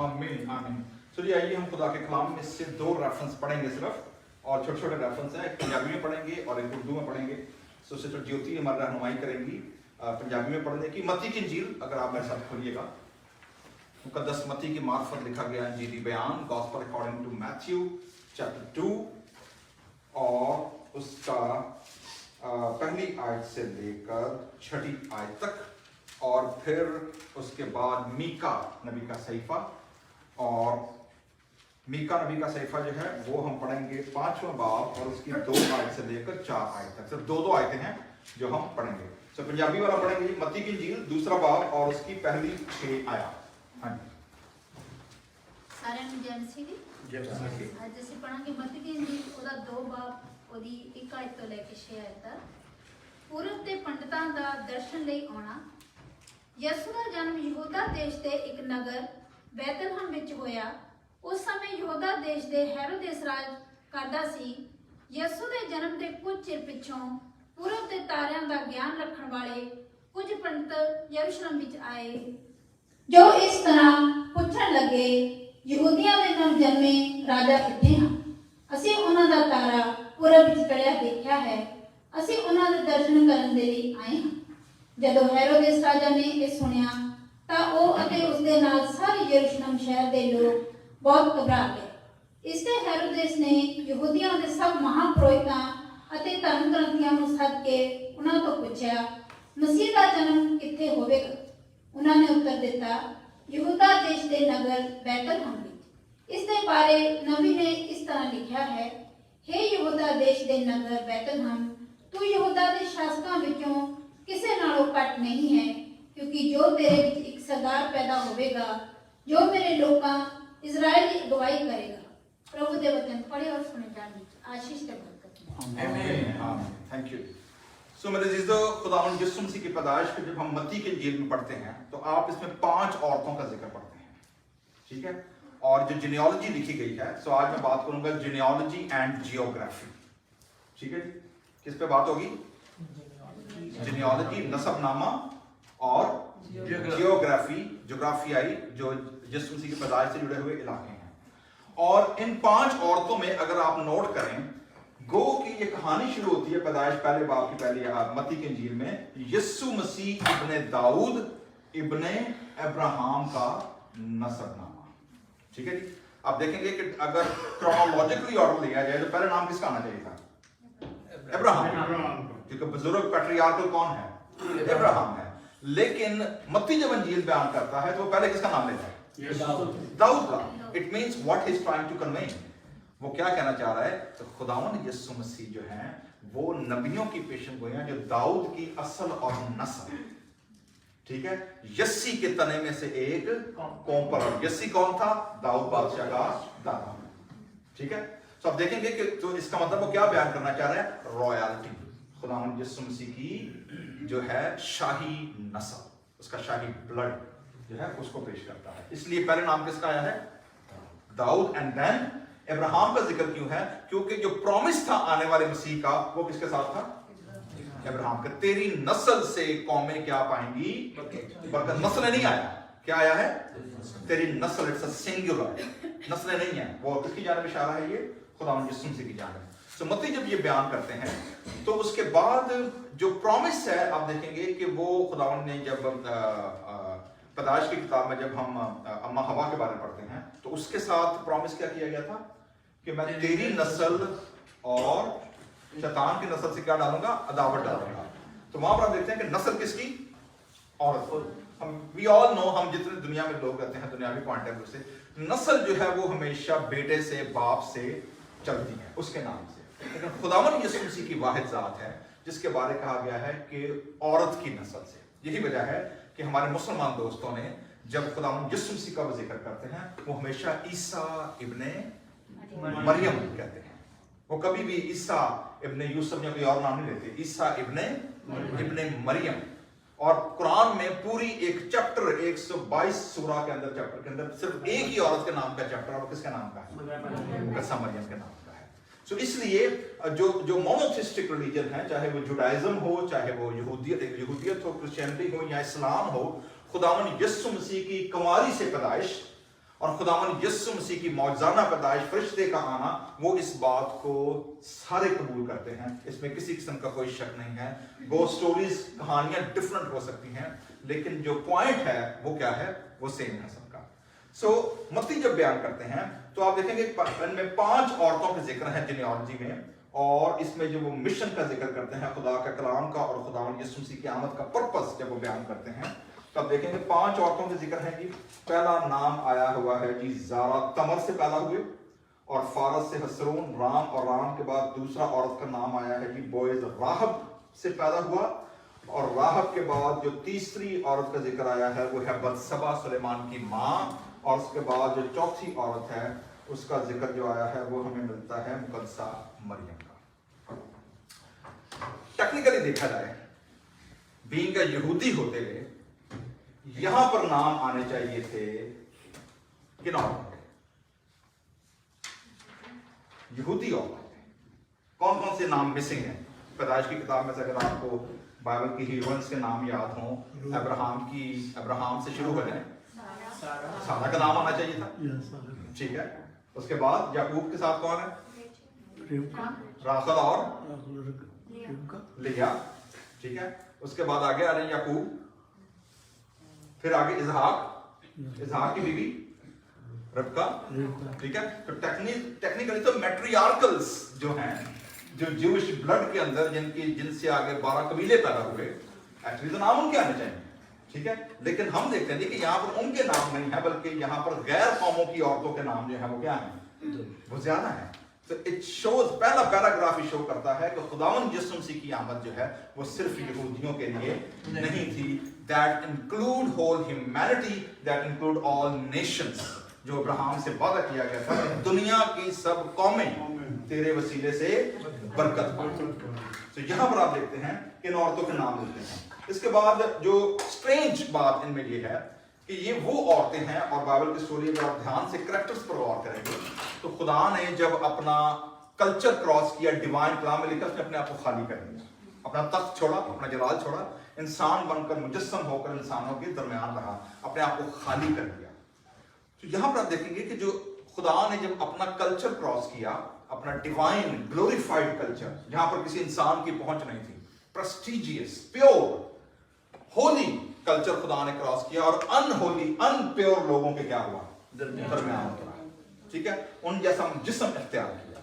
आमीन आमीन। चलिए आइए हम खुदा के कलाम में से 2 रेफरेंस पढ़ेंगे सिर्फ, और छोटे छोटे रेफरेंस हैं, एक पंजाबी में पढ़ेंगे और एक उर्दू में पढ़ेंगे। सो सिस्टर ज्योति हमारी रहनुमाई करेंगी पंजाबी में पढ़ने की। मत्ती की इंजील अगर आप मेरे साथ खोलिएगा, मुकद्दस मत्ती की मार्फत लिखा गया इंजीली बयान, gospel according to Matthew chapter 2 और उसका पहली आयत से लेकर 6ठी आयत तक, और फिर उसके बाद मीका नबी का सहीफा, और मीका नबी का सहीफा जो है वो हम पढ़ेंगे 5वां बाब और उसकी 2 आयत से लेकर 4 आयत तक। सिर्फ 2 आयतें हैं जो हम पढ़ेंगे। तो पंजाबी वाला पढ़ेंगे मत्ती की इंजील 2रा बाब और उसकी पहली 6 आयत। हाँ जी सारे ਨੂੰ ਜਨ ਸੀ ਜੀ। ਅੱਜ ਅਸੀਂ ਪੜਾਂਗੇ ਮੱਤੀ ਦੀ ਇੰਜੀਲ ਉਹਦਾ 2 ਬਾਬ ਉਹਦੀ 1 ਆਇਤ ਤੋਂ ਲੈ ਕੇ 6 ਆਇਤ ਤੱਕ। ਪੂਰਬ ਦੇ ਪੰਡਤਾਂ ਦਾ ਦਰਸ਼ਨ ਲਈ ਆਉਣਾ। ਯਿਸੂ ਦਾ ਜਨਮ ਯਹੂਦਾ ਦੇਸ਼ ਦੇ ਇੱਕ ਨਗਰ ਬੈਤਲਹਮ ਵਿੱਚ ਹੋਇਆ। ਉਸ ਸਮੇਂ ਯਹੂਦਾ ਦੇਸ਼ ਦੇ ਹੈਰੋਦੇਸ ਰਾਜ ਕਰਦਾ ਸੀ। ਯਿਸੂ ਦੇ ਜਨਮ ਦੇ ਕੁਝ ਚਿਰ ਪਿੱਛੋਂ ਪੂਰਬ ਦੇ ਤਾਰਿਆਂ ਦਾ ਗਿਆਨ ਰੱਖਣ ਵਾਲੇ ਕੁਝ ਪੰਡਤ ਯਰੂਸ਼ਲਮ ਵਿੱਚ ਆਏ, ਜੋ ਇਸ ਤਰ੍ਹਾਂ ਪੁੱਛਣ ਲੱਗੇ, ਯਹੂਦੀਆਂ ਦੇ ਨਵ ਜਨਮੇ ਰਾਜਾ ਕਿੱਥੇ ਹਨ? ਅਸੀਂ ਉਹਨਾਂ ਦਾ ਤਾਰਾ ਪੂਰਬ ਵਿੱਚ ਚੜ੍ਹਿਆ ਦੇਖਿਆ ਹੈ। ਅਸੀਂ ਉਹਨਾਂ ਦੇ ਦਰਸ਼ਨ ਕਰਨ ਦੇ ਲਈ ਆਏ ਹਾਂ। ਜਦੋਂ ਹੈਰੋਦੇਸ ਰਾਜਾ ਨੇ ਇਹ ਸੁਣਿਆ ਤਾਂ ਉਹ ਅਤੇ ਉਸਦੇ ਨਾਲ ਸਾਰੇ ਯਰੂਸ਼ਲਮ ਸ਼ਹਿਰ ਦੇ ਲੋਕ ਬਹੁਤ ਘਬਰਾ ਗਏ। ਇਸ ਤੇ ਹੈਰੋਦੇਸ ਨੇ ਯਹੂਦੀਆਂ ਦੇ ਸਭ ਮਹਾਂਪੁਰੋਹਿਤਾਂ ਅਤੇ ਧਰਮ ਗ੍ਰੰਥੀਆਂ ਨੂੰ ਸੱਦ ਕੇ ਉਹਨਾਂ ਤੋਂ ਪੁੱਛਿਆ, ਮਸੀਹ ਦਾ ਜਨਮ ਕਿੱਥੇ ਹੋਵੇਗਾ? ਉਹਨਾਂ ਨੇ ਉੱਤਰ ਦਿੱਤਾ, ਯਹੂਦਾ ਦੇਸ਼ ਦੇ ਨਗਰ ਬੈਤਲਹਮ ਵਿੱਚ। ਇਸ ਦੇ ਬਾਰੇ ਨਬੀ ਨੇ ਇਸ ਤਰ੍ਹਾਂ ਲਿਖਿਆ ਹੈ, ਹੇ ਯਹੂਦਾ ਦੇਸ਼ ਦੇ ਨਗਰ ਬੈਤਲਹਮ, ਤੂੰ ਯਹੂਦਾ ਦੇ ਸ਼ਾਸਕਾਂ ਵਿੱਚੋਂ ਕਿਸੇ ਨਾਲੋਂ ਘੱਟ ਨਹੀਂ ਹੈ, ਕਿਉਂਕਿ ਜੋ ਤੇਰੇ ਵਿੱਚ ਇੱਕ ਸਰਦਾਰ ਪੈਦਾ ਹੋਵੇਗਾ, ਜੋ ਮੇਰੇ ਲੋਕਾਂ ਇਜ਼ਰਾइल ਦੀ ਅਗਵਾਈ ਕਰੇਗਾ। ਪ੍ਰਭੂ ਦੇ ਵਚਨ ਪੜ੍ਹੇ ਔਰ ਸੁਣੇ ਜਾਣ ਵਿੱਚ आशीष ਤੇ बरकत। आमीन आमीन। Thank you. सो मेरे अज़ीज़ों, खुदावंद यीशु मसीह की पैदाइश को जब हम मत्ती के इंजील में पढ़ते हैं तो आप इसमें 5 औरतों का जिक्र पढ़ते हैं, ठीक है? और जो जीनियोलॉजी लिखी गई है, सो आज मैं बात करूंगा जीनियोलॉजी एंड जियोग्राफी, ठीक है? किस पे बात होगी? जीनियोलॉजी, नसबनामा, और जियोग्राफी, जोग्राफियाई, जो यीशु मसीह की पैदाइश से जुड़े हुए इलाके हैं। और इन 5 औरतों में अगर आप नोट करें, गो की ये कहानी शुरू होती है पैदाइश पहले बाब की पहली मत्ती की इंजील में यीशु मसीह इब्ने दाऊद इब्ने अब्राहम का नसबनामा, ठीक है जी? आप देखेंगे कि अगर क्रोनोलॉजिकली ऑर्डर लिया जाए तो पहले नाम किसका आना चाहिए था? अब्राहम, क्योंकि बुजुर्ग पैट्रियार्कल कौन है? अब्राहम है। लेकिन मत्ती जब इंजील बयान करता है तो वो पहले किसका नाम लेता है? दाऊद का। It means what he is trying to convey, वो क्या कहना चाह रहा है? तो खुदावंद यीशु मसीह जो है वो नबियों की पेशन गोई हैं, जो दाऊद की असल और नस्ल, ठीक है? यस्सी के तने में से एक कौम पर, और यस्सी कौन था? दाऊद बादशाह का दादा, ठीक है? तो आप देखेंगे कि तो इसका मतलब वो क्या बयान करना चाह रहे हैं? रॉयल्टी, खुदावंद यीशु मसीह की जो है शाही नस्ल, उसका शाही ब्लड जो है उसको पेश करता है। इसलिए पहले नाम किसका आया है? दाऊद। एंड देन अब्राहम का जिक्र क्यों है? क्योंकि जो प्रॉमिस था आने वाले मसीह का वो किसके साथ था? अब्राहम का। तेरी नस्ल से कौमें क्या पाएंगी? बरकत। नस्ल नहीं आया, क्या आया है? तेरी नस्ल, इट्स अ सिंगुलर, नस्लें नहीं है। वो किसकी जानिब इशारा है? ये खुदावंद यीशु मसीह की जानिब। सो मत्ती जब ये बयान करते हैं तो उसके बाद जो प्रॉमिस है आप देखेंगे कि वो खुदावंद ने जब पैदाइश की किताब में जब हम अम्मा हवा के बारे में पढ़ते हैं तो उसके साथ प्रॉमिस क्या किया गया था कि मैं तेरी नस्ल और शैतान की नस्ल से क्या डालूंगा? अदावत डालूंगा। तो वहां पर आप देखते हैं कि नस्ल किसकी? औरत। हम वी ऑल नो, हम जितने दुनिया में लोग रहते हैं दुनियावी पॉइंट ऑफ व्यू से, नस्ल जो है वो हमेशा बेटे से, बाप से चलती है, उसके नाम से। लेकिन खुदावंद यीशु मसीह की वाहिद जात है जिसके बारे कहा गया है कि औरत की नस्ल से। यही वजह है कि हमारे मुसलमान दोस्तों ने जब खुदावंद यीशु मसीह का जिक्र करते हैं वो हमेशा ईसा इब्ने मरियम कहते हैं। वो कभी भी ईसा इब्ने यूसुफ या कोई और नाम नहीं लेते, ईसा इब्ने मरियम। और कुरान में पूरी एक चैप्टर 122 सूरा के अंदर, चैप्टर के अंदर सिर्फ एक ही औरत के नाम का चैप्टर, और किसके नाम का है? मुकद्दसा मरियम के नाम का है। सो इसलिए जो मोनोथिस्टिक रिलीजन है, चाहे वो जुडाइज्म हो, चाहे वो यहूदियत हो, क्रिश्चियनिटी हो या इस्लाम हो, खुदावंद यीशु मसीह की कुंवारी से पैदाइश और खुदावंद यीशु मसीह की मौजूदाना पैदाइश, फरिश्ते का आना, वो इस बात को सारे कबूल करते हैं, इसमें किसी किस्म का कोई शक नहीं है। वो स्टोरीज, कहानियां डिफरेंट हो सकती हैं, लेकिन जो पॉइंट है वो क्या है, वो सेम है सबका। सो मत्ती जब बयान करते हैं तो आप देखेंगे इनमें 5 औरतों का जिक्र है जेनेalogy में, और इसमें जो वो मिशन का जिक्र करते हैं, खुदा का कलाम का और खुदावंद यीशु मसीह की आमद का पर्पस जब वो बयान करते हैं, तब देखेंगे 5 औरतों का जिक्र है जी। पहला नाम आया हुआ है जी ज़ारा, तमर से पैदा हुए, और फारस से हसरून, राम, और राम के बाद दूसरा औरत का नाम आया है जी बोएज, राहब से पैदा हुआ, और राहब के बाद जो तीसरी औरत का जिक्र आया है वो है बत्सबा, सुलेमान की माँ, और उसके बाद जो चौथी औरत है उसका जिक्र जो आया है वो हमें मिलता है मुकद्दसा मरियम का। टेक्निकली देखा जाए, बीइंग अ यहूदी होते हुए यहां पर नाम आने चाहिए थे किन औरतों के? यहूदी औरतों के। कौन कौन से नाम मिसिंग हैं पैदाइश की किताब में से? अगर आपको बाइबल की हीरोइंस के नाम याद हों, अब्राहम से शुरू हो जाए, सारा का नाम आना चाहिए था, ठीक है। उसके बाद याकूब के साथ कौन है? राखल और लिया, ठीक है। उसके बाद आगे आ रहे हैं याकूब, फिर आगे इजहाक की बीवी रबका, ठीक है। तो टेक्निकली तो मैट्रियार्कल्स जो हैं, जो ज्यूइश ब्लड के अंदर जिनसे आगे 12 कबीले पैदा हुए, एक्चुअली तो नाम उनके आने चाहिए, ठीक है। लेकिन हम देखते हैं कि यहाँ पर उनके नाम नहीं है, बल्कि यहाँ पर गैर कौमों की औरतों के नाम जो है वो क्या है, वो ज्यादा है। तो इट शोज, पहला पैराग्राफ ही शो करता है कि खुदावंद यीशु मसीह की आमद जो है वो सिर्फ यहूदियों के लिए नहीं थी। That include whole humanity, that include all nations. जो अब्राहम से वादा किया गया था, दुनिया की सब कौमें तेरे वसीले से बरकत पाएं। तो यहाँ पर आप देखते हैं कि इन औरतों के नाम मिलते हैं। इसके बाद जो स्ट्रेंज बात इनमें ये है कि ये वो औरतें हैं, और बाइबल की स्टोरी अगर आप ध्यान से कैरेक्टर्स पर गौर करेंगे तो खुदा ने जब अपना कल्चर क्रॉस किया, डिवाइन प्लान में लिखा, उसने अपने आप को खाली कर दिया, अपना तख्त छोड़ा, अपना जलाल छोड़ा, इंसान बनकर मुजस्सम होकर इंसानों के दरमियान रहा, अपने आप को खाली कर दिया। तो यहां पर आप देखेंगे कि जो खुदा ने जब अपना कल्चर क्रॉस किया, अपना डिवाइन ग्लोरीफाइड कल्चर, जहां पर किसी इंसान की पहुंच नहीं थी, प्रेस्टिजियस, प्योर, होली कल्चर खुदा ने क्रॉस किया, और अनहोली, अनप्योर लोगों के क्या हुआ, दरमियान उतरा, ठीक है। उन जैसा जिस्म इख्तियार किया,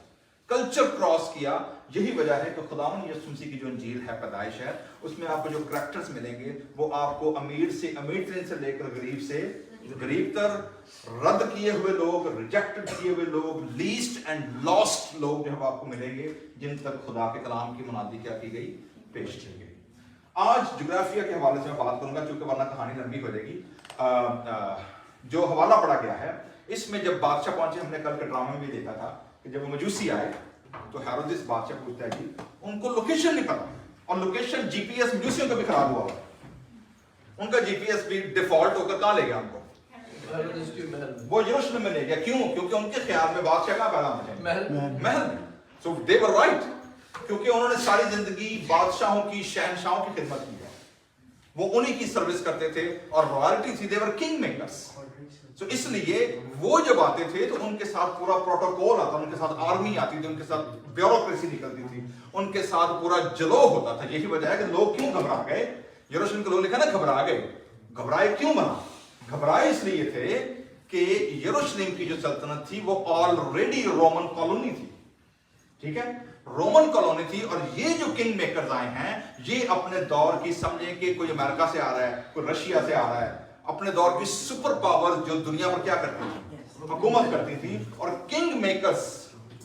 कल्चर क्रॉस किया। यही वजह है कि खुदावंद यीशु मसीह की जो इंजील है, पैदाइश है, उसमें आपको जो कैरेक्टर्स मिलेंगे वो आपको अमीर से लेकर गरीब से गरीब तक, रद्द किए हुए लोग, रिजेक्टेड किए हुए लोग, लीस्ट एंड लॉस्ट लोग जो है आपको मिलेंगे, जिन तक खुदा के कलाम की मुनादी क्या की गई, पेश की गई। आज ज्योग्राफिया के हवाले से मैं बात करूंगा, क्योंकि वरना कहानी लंबी हो जाएगी। जो हवाला पढ़ा गया है, इसमें जब बादशाह पहुंचे, हमने कल के ड्रामे में भी देखा था कि जब वो मजूसी आए तो हेरोदेस बादशाह पूछता है जी, उनको लोकेशन नहीं पता, और लोकेशन जीपीएस मजूसियों का भी खराब हुआ, उनका जीपीएस भी डिफॉल्ट होकर कहां ले गया उनको, वो यरूशलेम में ले गया। क्यों? क्योंकि उनके ख्याल में बादशाह कहां पैदा होना चाहिए, महल में। सो दे वर राइट, क्योंकि उन्होंने सारी जिंदगी बादशाहों की, शहनशाहों की खिदमत की है, वो उन्हीं की सर्विस करते थे, और रॉयल्टी थी, दे वर किंग मेकर्स। तो इसलिए वो जब आते थे तो उनके साथ पूरा प्रोटोकॉल आता, उनके साथ आर्मी आती थी, उनके साथ ब्यूरोक्रेसी निकलती थी, उनके साथ पूरा जलो होता था। यही वजह है कि लोग क्यों घबरा गए, यरूशलेम के लोग लिखा ना घबरा गए। घबराए क्यों बना? घबराए इसलिए थे कि यरूशलेम की जो सल्तनत थी वो ऑलरेडी रोमन कॉलोनी थी, ठीक है, रोमन कॉलोनी थी। और ये जो किंग मेकर्स आए हैं, ये अपने दौर की, समझें कि कोई अमेरिका से आ रहा है, कोई रशिया से आ रहा है, अपने दौर की सुपर पावर जो दुनिया पर क्या करती थी, हुकूमत करती थी। और किंग मेकर्स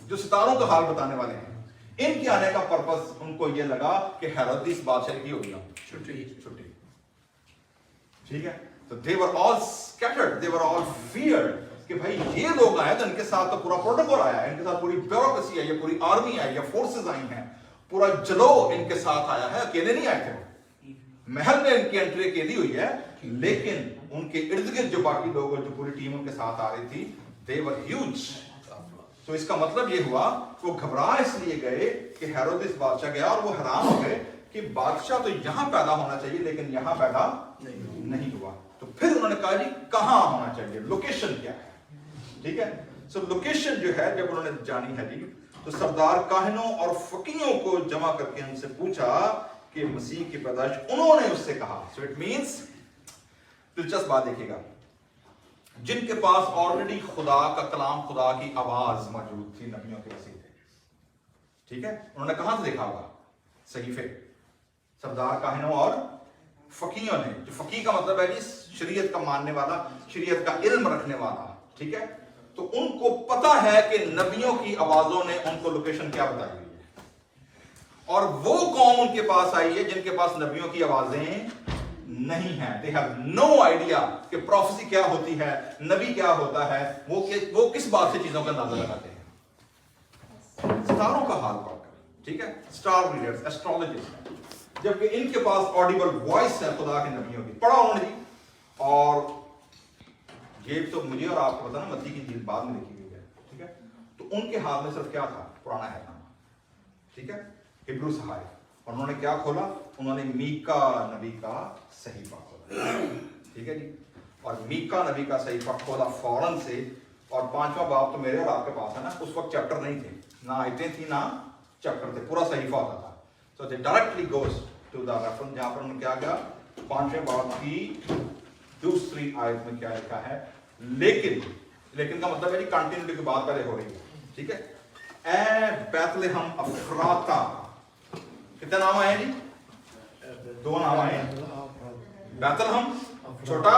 जो सितारों का हाल बताने वाले हैं, इनके आने का पर्पस उनको ये लगा कि हेरोदेस बादशाह की हो गया छुट्टी, ठीक है। तो they were all scattered, they were all feared कि भाई ये लोग आए तो इनके साथ तो पूरा प्रोटोकॉल आया है, इनके साथ पूरी ब्यूरोक्रेसी आई है, पूरी आर्मी आई है, फोर्सेस आई हैं, पूरा जलो इनके साथ आया है, अकेले नहीं आए थे। महल में इनकी एंट्री अकेली हुई है, लेकिन उनके इर्द गिर्द जो बाकी लोग, जो पूरी टीम उनके साथ आ रही थी, they were huge। तो इसका मतलब ये हुआ कि वो घबरा इसलिए गए कि हेरोदेस बादशाह गया, और वो हैरान हो गए कि बादशाह तो यहां पैदा होना चाहिए, लेकिन यहां पैदा नहीं हुआ। तो फिर उन्होंने कहा जी कहां होना चाहिए, लोकेशन क्या है। ठीक है। सो लोकेशन जो है जब उन्होंने जानी है जी, तो सरदार काहिनों और फकीयों को जमा करके उनसे पूछा कि मसीह की पैदाइश, उन्होंने उससे कहा। सो इट मींस, दिलचस्प बात देखिएगा, जिनके पास ऑलरेडी खुदा का कलाम, खुदा की आवाज मौजूद थी, नबियों के वसीले, ठीक है, उन्होंने कहां से देखा होगा? सहीफे। सरदार काहिनों और फकीयों ने, जो फकी का मतलब है जी शरीयत का मानने वाला, शरीयत का इल्म रखने वाला, ठीक है, तो उनको पता है कि नबियों की आवाजों ने उनको लोकेशन क्या बताई हुई है, और वो कौम उनके पास आई है जिनके पास नबियों की आवाजें नहीं है। दे हैव नो आइडिया कि प्रोफेसी क्या होती है, नबी क्या होता है, वो किस बात से चीजों का अंदाजा लगाते हैं? सितारों का हाल पढ़कर, ठीक है, स्टार रीडर्स, एस्ट्रोलॉजिस्ट, जबकि इनके पास ऑडिबल वॉइस है खुदा के नबियों की। पढ़ा उन्होंने जी, और ये तो मुझे और आपको पता ना, मत्ती की इंजील बाद में लिखी गई है, ठीक है, तो उनके हाथ में सिर्फ क्या था? पुराना हैनामा, ठीक है, हिब्रू सहाय, और उन्होंने क्या खोला? उन्होंने मीका नबी का सहीफा खोला, ठीक है जी, और मीका नबी का सहीफा खोला फौरन से, और 5वां बाब तो मेरे और आपके पास है ना, उस वक्त चैप्टर नहीं थे, ना आयतें थी ना चैप्टर थे, पूरा सहीफा होता था। So they directly goes to the reference, जहां पर उन्होंने क्या किया? 5वें बाब की दूसरी आयत में क्या लिखा है? लेकिन का मतलब है जी कंटिन्यूटी की बात पहले हो रही है, ठीक है। ए बैतलहम अफ्राता, कितने नाम आए जी? 2 नाम आए, बैतलहम छोटा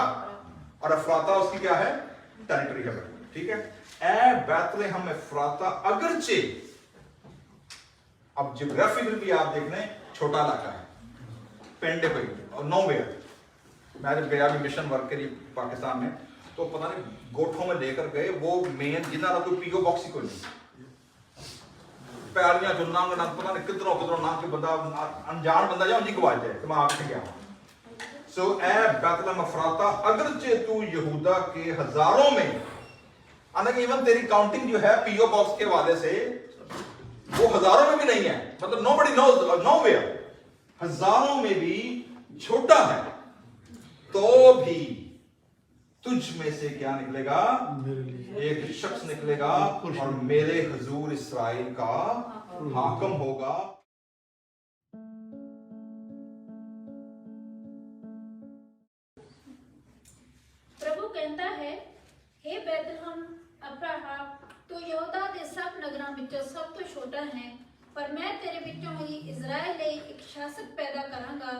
और अफ्राता उसकी क्या है? टेरिटरी है, ठीक है। ए बैतलहम अफ्राता, अगरचे, अब जियोग्राफिकल भी आप देख लें, छोटा इलाका है, पेंडे पे और नोवेयर। मैं जब गया भी मिशन वर्क के लिए पाकिस्तान में, तो पता नहीं गोठों में लेकर गए, वो मेन जिन्ना कोई पीओ बॉक्स ही कोई नहीं, पैरियां जो नांग पता नहीं किधरों नाम के बंदा, अनजान बंदा जाओ नहीं गवाच जाए, तो मैं आपसे गया। सो ए बैतलहम अफ्राता, अगरचे तू यहूदा के हजारों में, हालांकि इवन तेरी काउंटिंग जो है पीओ बॉक्स के वाले से, वो हजारों में भी नहीं है, मतलब नोबडी नोज नोवेयर, हजारों में भी छोटा है, तो भी तुझ में से क्या निकलेगा? एक शख्स निकलेगा और मेरे हुजूर इस्राएल का हाकम होगा। प्रभु कहता है, हे बैतलहम अफ्राहा, तू यहूदा दे सब नगरां विचों सब तो छोटा है, पर मैं तेरे विचों ही इज़राइल ਲਈ एक शासक पैदा करांगा,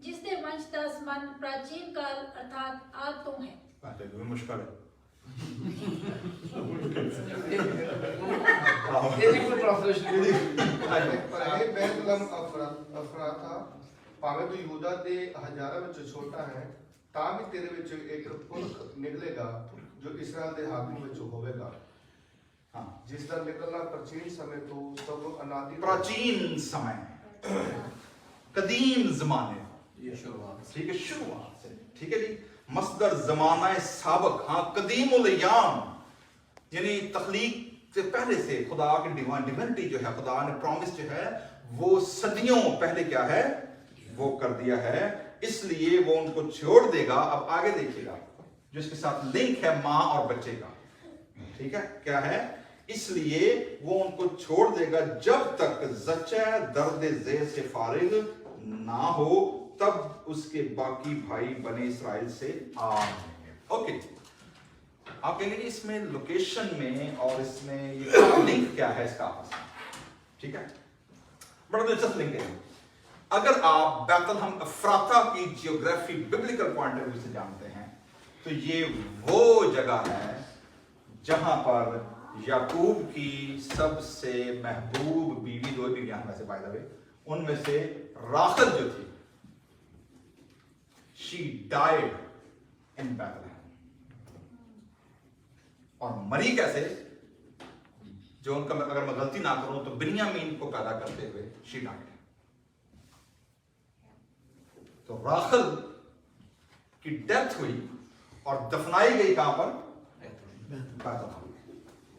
जिस दे वंश ਦਾ ਸੰਬੰਧ प्राचीन काल अर्थात आद तो है। बात है मुश्किल है। बैतलहम अफ्राता, ਭਾਵੇਂ ਤੂੰ ਯਹੂਦਾ ਦੇ ਹਜ਼ਾਰਾਂ ਵਿੱਚ ਛੋਟਾ ਹੈ, ਤਾਂ ਵੀ ਤੇਰੇ ਵਿੱਚ ਇੱਕ ਪੁਰਖ ਨਿਕਲੇਗਾ ਜੋ ਇਸਰਾਇਲ ਦੇ ਹਾਕਮ ਵਿੱਚ ਹੋਵੇਗਾ, हाँ, ਜਿਸ ਦਾ ਨਿਕਲਣਾ ਪ੍ਰਾਚੀਨ ਸਮੇਂ ਤੋਂ ਸਭ ਅਨਾਦਿ, प्राचीन समय, कदीम जमाने, ठीक है, शुरुआत से, ठीक है जी, मसदर जमाना साबक, हाँ, कदीम उल याम, यानी तख्लीक से पहले से खुदा की डिविनिटी जो है, खुदा ने प्रॉमिस जो है, वो सदियों पहले क्या है? वो कर दिया है, इसलिए वो उनको छोड़ देगा। अब आगे देखिएगा, जिसके साथ लिंक है मां और बच्चे का, ठीक है, क्या है? इसलिए वो उनको छोड़ देगा जब तक जच्चा दर्द ज़ेर से फारिग ना हो, तब उसके बाकी भाई बने इस्राएल से आएंगे। ओके, आप कहेंगे कि इसमें लोकेशन में और इसमें ये लिंक क्या है इसका आपस में, ठीक है, बड़ा दिलचस्प लिंक है। अगर आप बैतलहम अफ्राता की geography biblical point of view से जानते हैं, तो ये वो जगह है जहां पर याकूब की सबसे महबूब बीवी, 2 बीवियां में से बाय द वे, उनमें से राखल जो थी, शी डाइड इन बैतलहम, और मरी कैसे? जो उनका, अगर मैं गलती ना करूं तो बिन्यामीन को पैदा करते हुए शी डाइड। तो राखल की डेथ हुई और दफनाई गई कहां पर?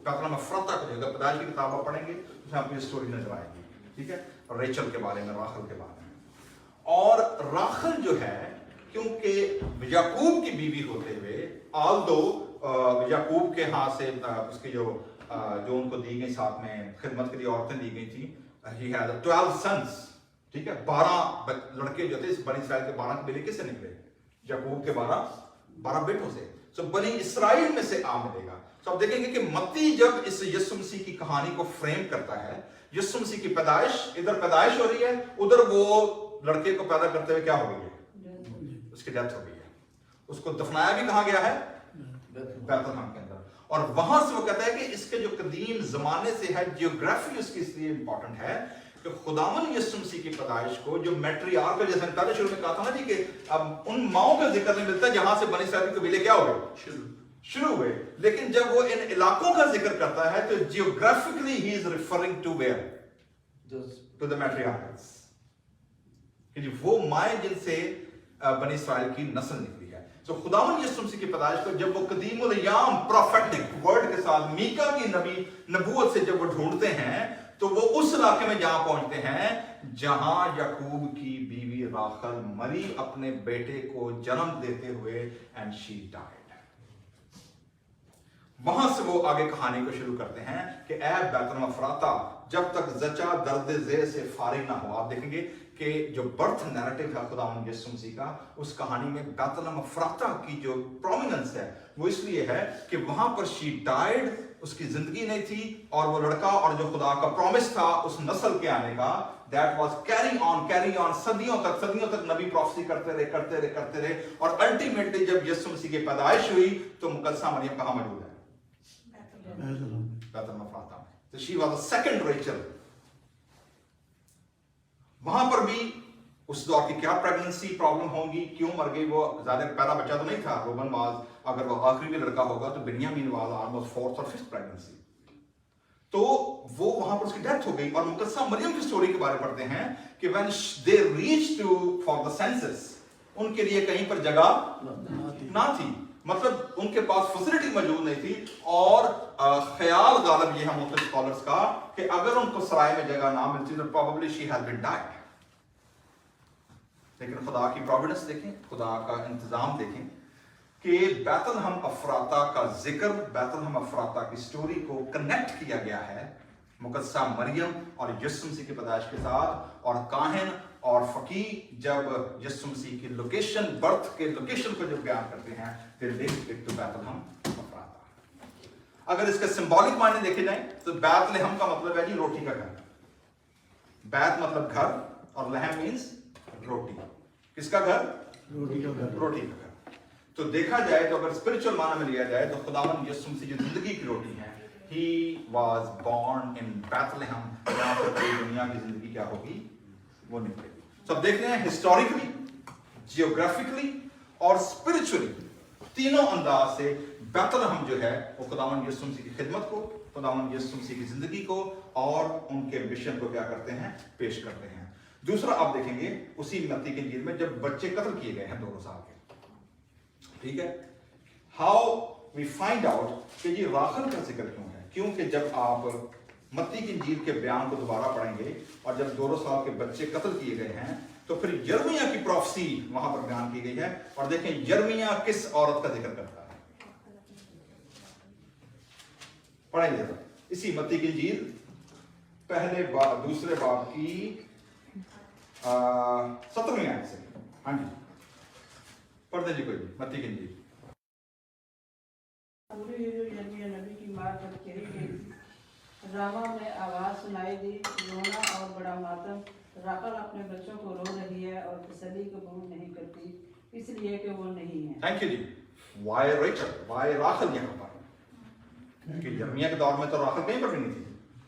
बैतलहम अफ्राता को। अगर पैदाइश की किताब आप पढ़ेंगे तो उसमें आपको स्टोरी नजर आएगी, ठीक है, रेचल के बारे में, राखल के बारे में। और राखल जो है, क्योंकि याकूब की बीवी होते हुए, आल्दो याकूब के हाथ से उसके जो उनको दी गई साथ में खिदमत के लिए औरतें दी गई थी, he had 12 sons, ठीक है, 12 लड़के जो थे इस बनी इसराइल के 12 कबीले किससे निकले? याकूब के 12 बेटों से। सो बनी इसराइल में से आ मिलेगा। तो आप देखेंगे कि मत्ती जब इस यीशु मसीह की कहानी को फ्रेम करता है, यीशु मसीह की पैदाइश, इधर पैदाइश हो रही है, उधर वो लड़के को पैदा करते हुए क्या हो गई है? उसकी डेथ हो गई है। उसको दफनाया भी कहां गया है? बैतलहम के अंदर। और वहां से वो कहता है कि इसके जो कदीम जमाने से है, जियोग्राफी उसकी इसलिए इंपॉर्टेंट है कि खुदावन यीशु मसीह की पैदाइश को जो मैट्रियार्क, जैसे पहले शुरू में कहा था ना जी कि अब उन माओं का जिक्र नहीं मिलता जहां से बनी इसराइल के कबीले क्या हो गए? शुरू हुए। लेकिन जब वो इन इलाकों का जिक्र करता है तो geographically he is referring to where? To the matriarchs, कि वो माए जिनसे बनी इसराइल की नस्ल निकली है। तो खुदावन यीशु मसीह की पैदाइश को जब वो कदीमुल याम प्रोफेटिक वर्ड के साथ मीका की नबूवत से जब वो ढूंढते हैं तो वो उस इलाके में जहां पहुंचते हैं जहां याकूब की बीवी राखल मरी अपने बेटे को जन्म देते हुए, एंड शी डाइड। वहां से वो आगे कहानी को शुरू करते हैं कि ऐ बैतलहम एफ्राता, जब तक जचा दर्द ज़े से फारिग ना हो। आप देखेंगे कि जो बर्थ नैरेटिव है खुदावंद यीशु मसीह का, उस कहानी में बैतलहम एफ्राता की जो प्रोमिनेंस है वो इसलिए है कि वहां पर शी डाइड, उसकी जिंदगी नहीं थी, और वो लड़का और जो खुदा का प्रॉमिस था उस नस्ल के आने का, दैट वाज कैरी ऑन सदियों तक नबी प्रोफेसी करते रहे और अल्टीमेटली जब यीशु मसीह की पैदाइश हुई तो मुकद्दसा मरियम कहां मौजूद है? बैतलहम एफ्राता में। तो she was the second Rachel. वहां पर भी उस दौर की क्या प्रेगनेंसी प्रॉब्लम होगी, क्यों मर गई वो? ज्यादा पहला बच्चा तो नहीं था, रोबन वाज, अगर वो आखिरी भी लड़का होगा तो बिन्यामीन वाज ऑलमोस्ट 4th और 5th प्रेगनेंसी। तो वो वहां पर उसकी डेथ हो गई। और मुकद्दसा मरियम की स्टोरी के बारे में पढ़ते हैं कि when they reach to for the census, उनके लिए कहीं पर जगह ना थी, मतलब उनके पास फैसिलिटी मौजूद नहीं थी। और ख्याल गालिब ये है मुख्तलिफ स्कॉलर्स का कि अगर उनको सराय में जगह ना मिलती तो probably she had been died. लेकिन खुदा की प्रोविडेंस देखें, खुदा का इंतजाम देखें कि बैतलहम एफ्राता का जिक्र, बैतलहम एफ्राता की स्टोरी को कनेक्ट किया गया है मुकद्दसा मरियम और यीशु मसीह की पैदाइश के साथ। और काहिन और फकीह जब यीशु मसीह की लोकेशन, बर्थ के लोकेशन को जब बयान करते हैं, फिर टू बैतलहम एफ्राता। अगर इसके सिंबॉलिक मायने देखे जाएं तो बैतलहम का मतलब है जी रोटी का घर। बैत मतलब घर और लहम मीन्स रोटी। किसका घर? रोटी का घर। रोटी का घर। तो देखा जाए तो अगर स्पिरिचुअल माना में लिया जाए तो खुदावंद यीशु मसीह जो जिंदगी की रोटी है, he was born in Bethlehem, जहां पर पूरी दुनिया की जिंदगी क्या होगी वो निकलेगी। तो अब देख रहे हैं हिस्टोरिकली, जियोग्राफिकली और स्पिरिचुअली तीनों अंदाज से बैतलहम जो है वो खुदावंद यीशु मसीह की खिदमत को, खुदावंद यीशु मसीह की जिंदगी को और उनके मिशन को क्या करते हैं? पेश करते हैं। दूसरा आप देखेंगे उसी मत्ती की इंजील में जब बच्चे कत्ल किए गए हैं 2 साल के, ठीक है, हाउ वी फाइंड आउट कि ये राखल का जिक्र क्यों है? क्योंकि जब आप मत्ती की इंजील के बयान को दोबारा पढ़ेंगे और जब 2 साल के बच्चे कत्ल किए गए हैं तो फिर यिर्मयाह की प्रोफेसी वहां पर बयान की गई है। और देखें यिर्मयाह किस औरत का जिक्र करता है, पढ़ेंगे जरा इसी मत्ती की इंजील पहले दूसरे बाब की 17वीं आयत से। हाँ जी पढ़ दीजिए कोई मत्ती की इंजील। नबी की मार पर कही गई, रामा में आवाज सुनाई दी, रोना और बड़ा मातम। राखल अपने बच्चों को रो रही है और तसल्ली कबूल नहीं करती, इसलिए कि वो नहीं है। थैंक यू जी। वाई रेचल, वाई राखल यहाँ पर? क्योंकि यिर्मयाह के दौर में तो राखल कहीं पर भी नहीं थी,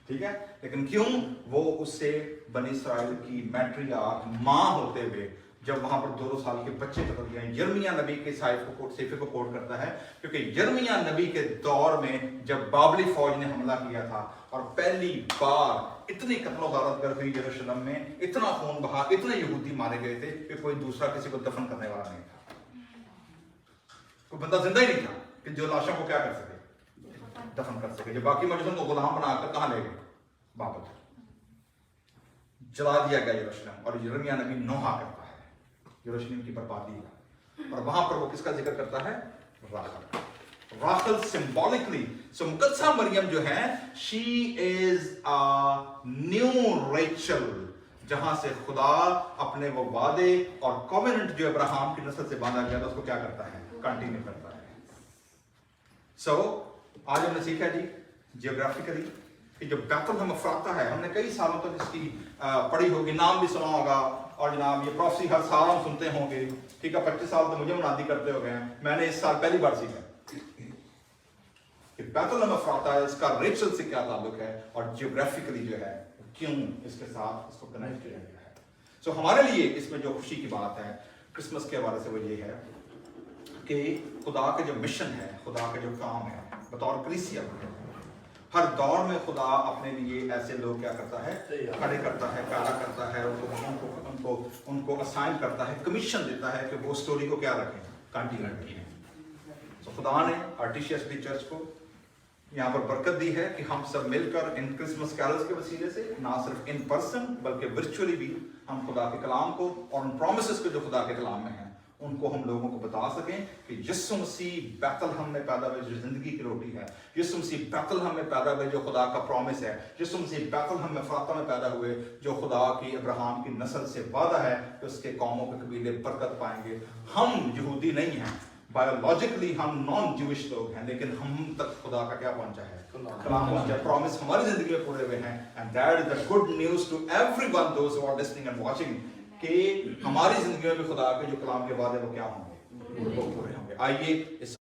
ठीक है, लेकिन क्यों? वो उससे बनी इसराइल की मैट्रियार्क माँ होते हुए जब वहां पर 2 साल के बच्चे कत्ल किए। यिर्मयाह नबी के सेफे को कोट करता है क्योंकि यिर्मयाह नबी के दौर में जब बाबली फौज ने हमला किया था और पहली बार इतनी कत्लो गारत कर हुई यरूशलेम में, इतना खून बहा, इतने यहूदी मारे गए थे कि कोई दूसरा किसी को दफन करने वाला नहीं था। कोई बंदा जिंदा ही नहीं था कि जो लाशों को क्या कर सके, दफन कर सके। जो बाकी मौजूदों को गुलाम बनाकर कहां ले गए? बाबत जला दिया गया यरूशलेम। और यिर्मयाह नबी नोहा करता है यरूशलेम की बर्बादी का, और वहां पर वो किसका जिक्र करता है? राखल। राखल सिंबॉलिकली, सो मुकद्दसा मरियम जो है, she is a new Rachel, जहां से खुदा अपने वो वादे और कॉवेनेंट जो अब्राहम की नस्ल से बांधा गया था उसको क्या करता है, कंटिन्यू करता है। सो आज हमने सीखा जी जियोग्राफिकली कि जो बैतलहम अफ्राता है, हमने कई सालों तक इसकी पढ़ी होगी, नाम भी सुना होगा, और जनाब ये प्रोफेसी हर साल हम सुनते होंगे, ठीक है। 25 साल तो मुझे मुनादी करते हो गए हैं, मैंने इस साल पहली बार सीखा कि बैतलहम अफ्राता है, इसका रेचल से क्या ताल्लुक है, और जियोग्राफिकली जो है क्यों इसके साथ इसको कनेक्ट किया गया है। सो हमारे लिए इसमें जो खुशी की बात है क्रिसमस के हवाले से वो ये है कि खुदा का जो मिशन है, खुदा का जो काम है बतौर कलीसिया, हर दौर में खुदा अपने लिए ऐसे लोग क्या करता है, खड़े करता है, पैदा करता है, उनको असाइन करता है, कमीशन देता है कि वो स्टोरी को क्या रखें, कंटिन्यू रखें। तो खुदा ने आर्टिशियस की चर्च को यहाँ पर बरकत दी है कि हम सब मिलकर इन क्रिसमस कैरल्स के वसीले से ना सिर्फ इन पर्सन बल्कि वर्चुअली भी हम खुदा के कलाम को और उन प्रोमिसेस को जो खुदा के कलाम में हैं उनको हम लोगों को बता सकें कि यीशु मसीह बैतलहम में पैदा हुए जो जिंदगी की रोटी है, यीशु मसीह बैतलहम में पैदा हुए जो खुदा का प्रॉमिस है, यीशु मसीह बैतलहम में अफ्राता में पैदा हुए जो खुदा की अब्राहम की नस्ल से वादा है कि उसके कौमों के कबीले बरकत पाएंगे। हम यहूदी नहीं हैं, बायोलॉजिकली हम नॉन ज्यूइश लोग हैं, लेकिन हम तक खुदा का क्या पहुंचा है, कलाम पहुंचा, प्रॉमिस हमारी जिंदगी में पूरे हुए हैं। And that is the good news to everyone those who are listening and watching कि हमारी जिंदगी में भी खुदा के जो कलाम के वादे वो क्या होंगे, वो पूरे होंगे। आइए इस